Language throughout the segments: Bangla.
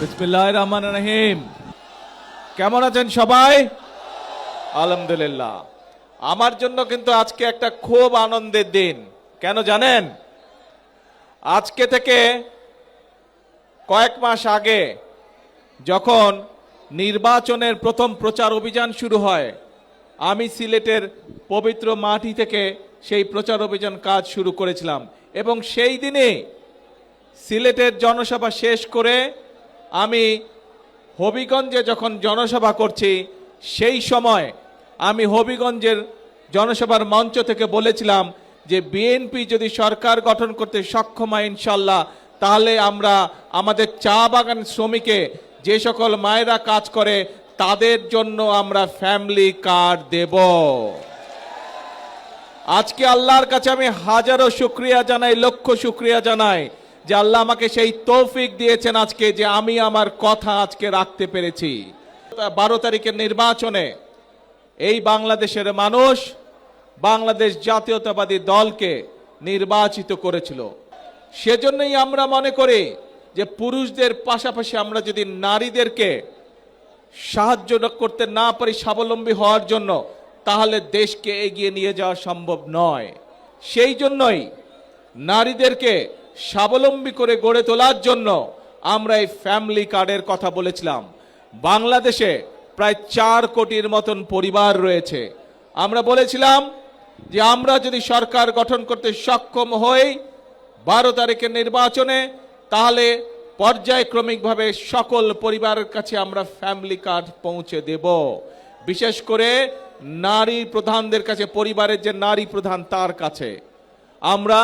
বিসমিল্লাহির রহমানির রহিম। কেমন আছেন সবাই? আলহামদুলিল্লাহ। আমার জন্য কিন্তু আজকে একটা খুব আনন্দের দিন। কেন জানেন? আজকে থেকে কয়েক মাস আগে যখন নির্বাচনের প্রথম প্রচার অভিযান শুরু হয়, আমি সিলেটের পবিত্র মাটি থেকে সেই প্রচার অভিযান কাজ শুরু করেছিলাম এবং সেই দিনে সিলেটের জনসভা শেষ করে আমি হবিগঞ্জে যখন জনসভা করছি, সেই সময় আমি হবিগঞ্জের জনসভার মঞ্চ থেকে বলেছিলাম যে বিএনপি যদি সরকার গঠন করতে সক্ষম হয় ইনশাল্লাহ, তাহলে আমরা আমাদের চা বাগান শ্রমিকে যে সকল মায়েরা কাজ করে তাদের জন্য আমরা ফ্যামিলি কার্ড দেব। আজকে আল্লাহর কাছে আমি হাজারো শুকরিয়া জানাই, লক্ষ শুকরিয়া জানাই যে আল্লাহ আমাকে সেই তৌফিক দিয়েছেন আজকে যে আমি আমার কথা আজকে রাখতে পেরেছি। 12 তারিখের নির্বাচনে এই বাংলাদেশের মানুষ বাংলাদেশ জাতীয়তাবাদী দলকে নির্বাচিত করেছিল। সেজন্যই আমরা মনে করি যে পুরুষদের পাশাপাশি আমরা যদি নারীদেরকে সাহায্য করতে না পারি স্বাবলম্বী হওয়ার জন্য, তাহলে দেশকে এগিয়ে নিয়ে যাওয়া সম্ভব নয়। সেই জন্যই নারীদেরকে স্বাবলম্বী করে গড়ে তোলার জন্য আমরা এই ফ্যামিলি কার্ডের কথা বলেছিলাম। বাংলাদেশে প্রায় 4 কোটির মতন পরিবার রয়েছে। আমরা বলেছিলাম যে আমরা যদি সরকার গঠন করতে সক্ষম হই 12 তারিখের নির্বাচনে, তাহলে পর্যায়ক্রমিকভাবে সকল পরিবারের কাছে আমরা ফ্যামিলি কার্ড পৌঁছে দেব। বিশেষ করে নারী প্রধানদের কাছে, পরিবারের যে নারী প্রধান তার কাছে। আমরা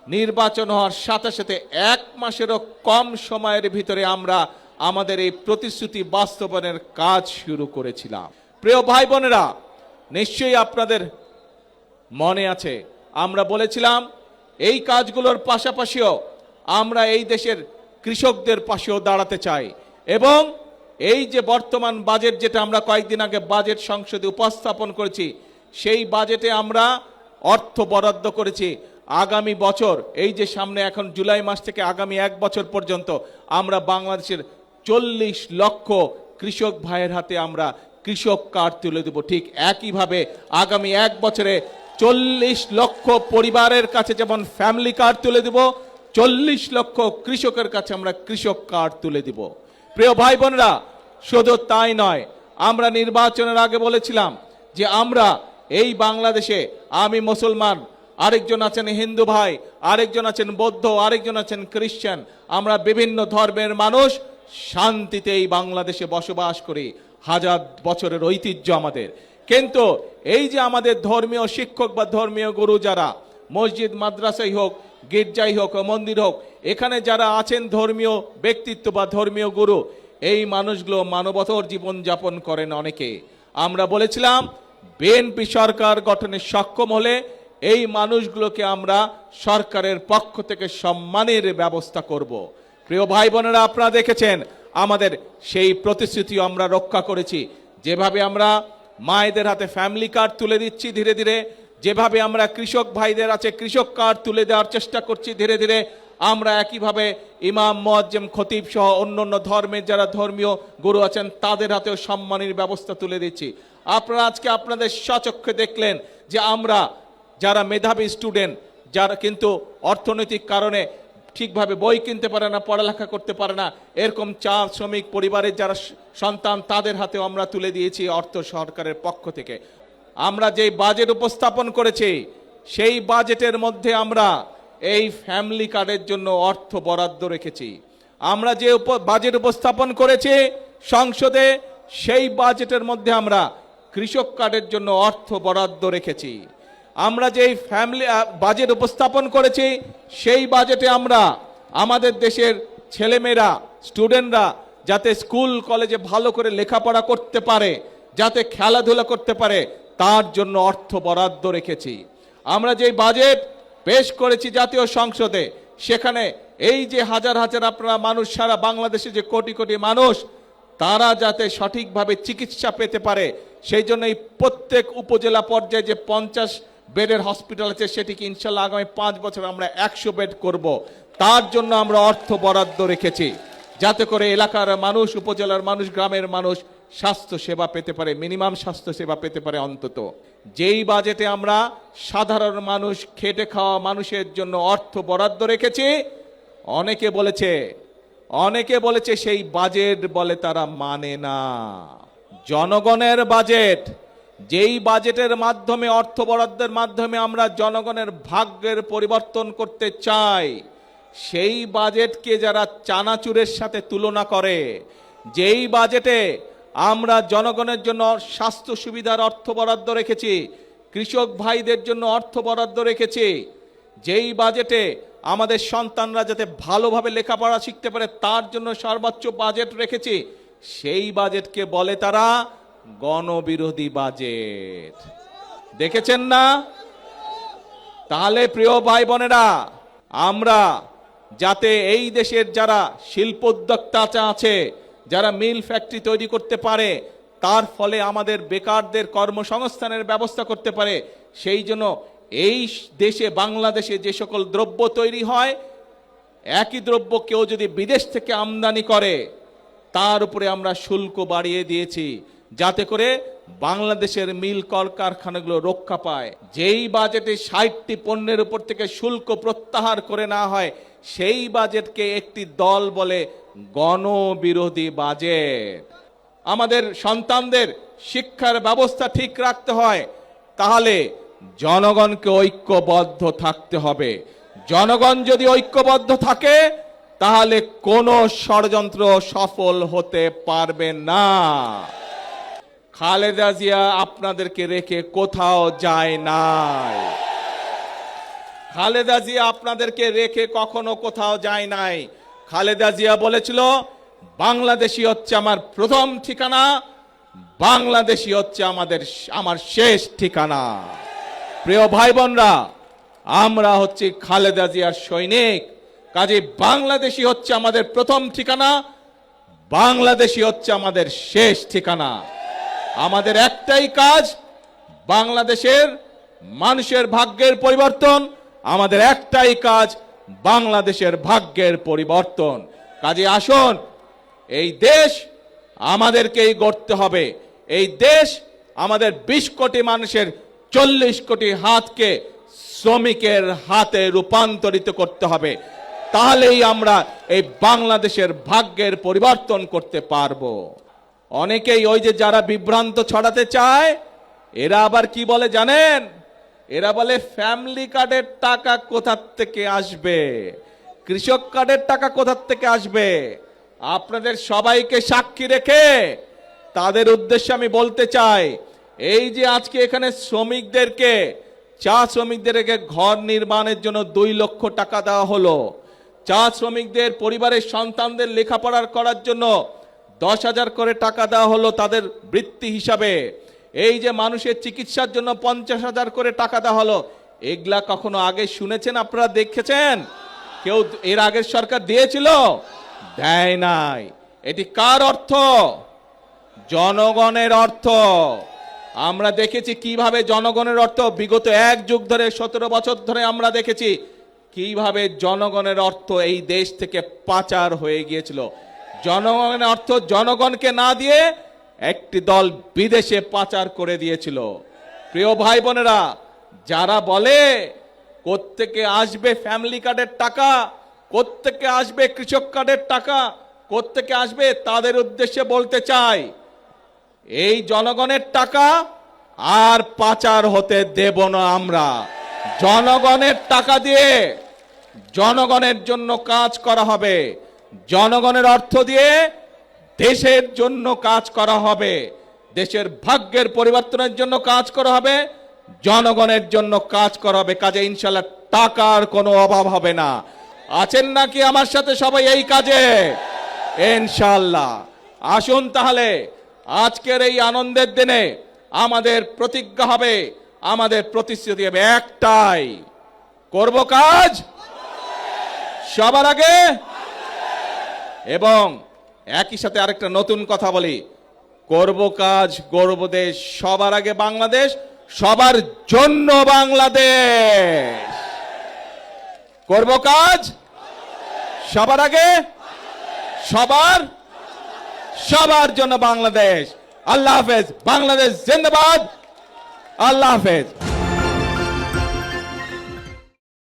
নির্বাচন হওয়ার সাথে সাথে 1 মাসেরও কম সময়ের ভিতরে আমরা আমাদের এই প্রতিশ্রুতি বাস্তবায়নের কাজ শুরু করেছিলাম। প্রিয় ভাই বোনেরা, নিশ্চয়ই আপনাদের মনে আছে আমরা বলেছিলাম এই কাজগুলোর পাশাপাশিও আমরা এই দেশের কৃষকদের পাশেও দাঁড়াতে চাই এবং এই যে বর্তমান বাজেট, যেটা আমরা কয়েকদিন আগে বাজেট সংসদে উপস্থাপন করেছি, সেই বাজেটে আমরা অর্থ বরাদ্দ করেছি আগামী বছর, এই যে সামনে এখন জুলাই মাস থেকে আগামী 1 বছর পর্যন্ত আমরা বাংলাদেশের 40 লক্ষ কৃষক ভাইয়ের হাতে আমরা কৃষক কার্ড তুলে দেব। ঠিক একইভাবে আগামী 1 বছরে 40 লক্ষ পরিবারের কাছে যেমন ফ্যামিলি কার্ড তুলে দেব, 40 লক্ষ কৃষকের কাছে আমরা কৃষক কার্ড তুলে দেব। প্রিয় ভাই বোনেরা, শুধু তাই নয়, আমরা নির্বাচনের আগে বলেছিলাম যে আমরা এই বাংলাদেশে, আমি মুসলমান, আরেকজন আছেন হিন্দু ভাই, আরেকজন আছেন বৌদ্ধ, আরেকজন আছেন খ্রিস্টান, আমরা বিভিন্ন ধর্মের মানুষ শান্তিতে এই বাংলাদেশে বসবাস করি। 1000 বছরের ঐতিহ্য আমাদের। কিন্তু এই যে আমাদের ধর্মীয় শিক্ষক বা ধর্মীয় গুরু যারা, মসজিদ মাদ্রাসাই হোক, গির্জাই হোক, মন্দির হোক, এখানে যারা আছেন ধর্মীয় ব্যক্তিত্ব বা ধর্মীয় গুরু, এই মানুষগুলো মানবতর জীবন যাপন করেন অনেকে। আমরা বলেছিলাম বিএনপি সরকার গঠনে সক্ষম হলে এই মানুষগুলোকে আমরা সরকারের পক্ষ থেকে সম্মানের ব্যবস্থা করব। প্রিয় ভাই বোনেরা, আপনারা দেখেছেন আমাদের সেই প্রতিশ্রুতি আমরা রক্ষা করেছি। যেভাবে আমরা মায়েদের হাতে ফ্যামিলি কার্ড তুলে দিচ্ছি ধীরে ধীরে, যেভাবে আমরা কৃষক ভাইদের আছে কৃষক কার্ড তুলে দেওয়ার চেষ্টা করছি ধীরে ধীরে, আমরা একইভাবে ইমাম, মুয়াজ্জিম, খতিব সহ অন্যান্য ধর্মের যারা ধর্মীয় গুরু আছেন তাদের হাতেও সম্মানের ব্যবস্থা তুলে দিচ্ছি। আপনারা আজকে আপনাদের স্বচক্ষে দেখলেন যে আমরা যারা মেধাবী স্টুডেন্ট, যারা কিন্তু অর্থনৈতিক কারণে ঠিকভাবে বই কিনতে পারে না, পড়ালেখা করতে পারে না, এরকম চা শ্রমিক পরিবারের যারা সন্তান, তাদের হাতেও আমরা তুলে দিয়েছি অর্থ সরকারের পক্ষ থেকে। আমরা যে বাজেট উপস্থাপন করেছি সেই বাজেটের মধ্যে আমরা এই ফ্যামিলি কার্ডের জন্য অর্থ বরাদ্দ রেখেছি। আমরা যে বাজেট উপস্থাপন করেছি সংসদে, সেই বাজেটের মধ্যে আমরা কৃষক কার্ডের জন্য অর্থ বরাদ্দ রেখেছি। আমরা যে ফ্যামিলি বাজেট উপস্থাপন করেছি সেই বাজেটে আমরা আমাদের দেশের ছেলেমেয়েরা, স্টুডেন্টরা যাতে স্কুল কলেজে ভালো করে লেখাপড়া করতে পারে, যাতে খেলাধুলা করতে পারে, তার জন্য অর্থ বরাদ্দ রেখেছি। আমরা যে বাজেট পেশ করেছি জাতীয় সংসদে, সেখানে এই যে হাজার হাজার আপনারা মানুষ, সারা বাংলাদেশে যে কোটি কোটি মানুষ, তারা যাতে সঠিকভাবে চিকিৎসা পেতে পারে, সেই জন্য এই প্রত্যেক উপজেলা পর্যায়ে যে 50 বেডের হসপিটাল আছে, সেটিকে ইনশাল্লাহ আগামী 5 বছর আমরা 100 বেড করব। তার জন্য আমরা অর্থ বরাদ্দ রেখেছি। যাতে করে এলাকার মানুষ, উপজেলার মানুষ, গ্রামের মানুষ স্বাস্থ্য সেবা পেতে পারে, মিনিমাম স্বাস্থ্য সেবা পেতে পারে অন্তত। যেই বাজেটে আমরা সাধারণ মানুষ, খেটে খাওয়া মানুষের জন্য অর্থ বরাদ্দ রেখেছি, অনেকে বলেছে সেই বাজেট বলে তারা মানে না। জনগণের বাজেট, যেই বাজেটের মাধ্যমে, অর্থ বরাদ্দের মাধ্যমে আমরা জনগণের ভাগ্যের পরিবর্তন করতে চাই, সেই বাজেটকে যারা চানাচুরের সাথে তুলনা করে, যেই বাজেটে আমরা জনগণের জন্য স্বাস্থ্য সুবিধার অর্থ বরাদ্দ রেখেছি, কৃষক ভাইদের জন্য অর্থ বরাদ্দ রেখেছি, যেই বাজেটে আমাদের সন্তানরা যাতে ভালোভাবে লেখাপড়া শিখতে পারে তার জন্য সর্বোচ্চ বাজেট রেখেছি, সেই বাজেটকে বলে তারা গণবিরোধী বাজেট। দেখেছেন না? তাহলে প্রিয় ভাই বোনেরা, আমরা যাতে এই দেশের যারা শিল্পোদ্যোক্তা আছে, যারা মিল ফ্যাক্টরি তৈরি করতে পারে, তার ফলে আমাদের বেকারদের কর্মসংস্থানের ব্যবস্থা করতে পারে, সেই জন্য এই দেশে, বাংলাদেশে যে সকল দ্রব্য তৈরি হয়, একই দ্রব্য কেউ যদি বিদেশ থেকে আমদানি করে তার উপরে আমরা শুল্ক বাড়িয়ে দিয়েছি, যাতে করে বাংলাদেশের মিল কলকারখানাগুলো রক্ষা পায়। যেই বাজেটে 60টি পণ্যের উপর থেকে শুল্ক প্রত্যাহার করে না হয়, সেই বাজেটকে একটি দল বলে গণবিরোধী বাজেট। আমাদের সন্তানদের শিক্ষার ব্যবস্থা ঠিক রাখতে হয়, তাহলে জনগণকে ঐক্যবদ্ধ থাকতে হবে। জনগণ যদি ঐক্যবদ্ধ থাকে তাহলে কোনো ষড়যন্ত্র সফল হতে পারবে না। খালেদা জিয়া আপনাদেরকে রেখে কোথাও যায় নাই। খালেদা জিয়া আপনাদেরকে রেখে কখনো কোথাও যায় নাই। খালেদা জিয়া বলেছিল, বাংলাদেশই হচ্ছে আমার প্রথম ঠিকানা, বাংলাদেশই হচ্ছে আমার শেষ ঠিকানা। প্রিয় ভাই বোনরা, আমরা হচ্ছে খালেদা জিয়ার সৈনিক, কাজে বাংলাদেশই হচ্ছে আমাদের প্রথম ঠিকানা, বাংলাদেশই হচ্ছে আমাদের শেষ ঠিকানা। আমাদের একটাই কাজ, বাংলাদেশের মানুষের ভাগ্যের পরিবর্তন। আমাদের একটাই কাজ, বাংলাদেশের ভাগ্যের পরিবর্তন। কাজে আসুন, এই দেশ আমাদেরকেই গড়তে হবে। এই দেশ আমাদের 20 কোটি মানুষের 40 কোটি হাতকে শ্রমিকের হাতে রূপান্তরিত করতে হবে। তাহলেই আমরা এই বাংলাদেশের ভাগ্যের পরিবর্তন করতে পারবো। অনেকেই ওই যে যারা বিভ্রান্ত ছড়াতে চায়, এরা আবার কি বলে জানেন? এরা বলে ফ্যামিলি কার্ডের টাকা কোথা থেকে আসবে, কৃষক কার্ডের টাকা কোথা থেকে আসবে। আপনাদের সবাইকে সাক্ষী রেখে তাদের উদ্দেশ্যে আমি বলতে চাই, এই যে আজকে এখানে শ্রমিকদেরকে, চা শ্রমিকদেরকে ঘর নির্মাণের জন্য 2 লক্ষ টাকা দেওয়া হলো, চা শ্রমিকদের পরিবারের সন্তানদের লেখাপড়া করার জন্য 10,000 করে টাকা দেওয়া হলো তাদের বৃত্তি হিসাবে, এই যে মানুষের চিকিৎসার জন্য 50,000 করে টাকা দেওয়া হলো, এগুলা কখনো আগে শুনেছেন? আপনারা দেখেছেন? কেউ এর আগের সরকার দিয়েছিল? দেয় নাই। এটি কার অর্থ? জনগণের অর্থ। আমরা দেখেছি কিভাবে জনগণের অর্থ বিগত 1 যুগ ধরে, 17 বছর ধরে আমরা দেখেছি কিভাবে জনগণের অর্থ এই দেশ থেকে পাচার হয়ে গিয়েছিল। জনগণের অর্থ জনগণকে না দিয়ে একটি দল বিদেশে পাচার করে দিয়েছিল। প্রিয় ভাই বোনেরা, যারা বলে কোত্থেকে আসবে ফ্যামিলি কার্ডের টাকা, কোত্থেকে আসবে কৃষক কার্ডের টাকা, কোত্থেকে আসবে, তাদের উদ্দেশ্যে বলতে চাই, এই জনগণের টাকা আর পাচার হতে দেব না আমরা। জনগণের টাকা দিয়ে জনগণের জন্য কাজ করা হবে, জনগণের অর্থ দিয়ে দেশের জন্য কাজ করা হবে, দেশের ভাগ্যের পরিবর্তনের জন্য কাজ করা হবে, জনগণের জন্য কাজ করা হবে। কাজে ইনশাআল্লাহ টাকার কোনো অভাব হবে না। আছেন নাকি আমার সাথে সবাই এই কাজে? ইনশাআল্লাহ। আসুন তাহলে আজকের এই আনন্দের দিনে আমাদের প্রতিজ্ঞা হবে, আমাদের প্রতিশ্রুতি হবে একটাই, করব কাজ সবার আগে। এবং একই সাথে আরেকটা নতুন কথা বলি, করব কাজ, গর্ব দেশ, সবার আগে বাংলাদেশ, সবার জন্য বাংলাদেশ। করব কাজ সবার আগে, সবার সবার জন্য বাংলাদেশ। আল্লাহ হাফেজ। বাংলাদেশ জিন্দাবাদ। আল্লাহ হাফেজ।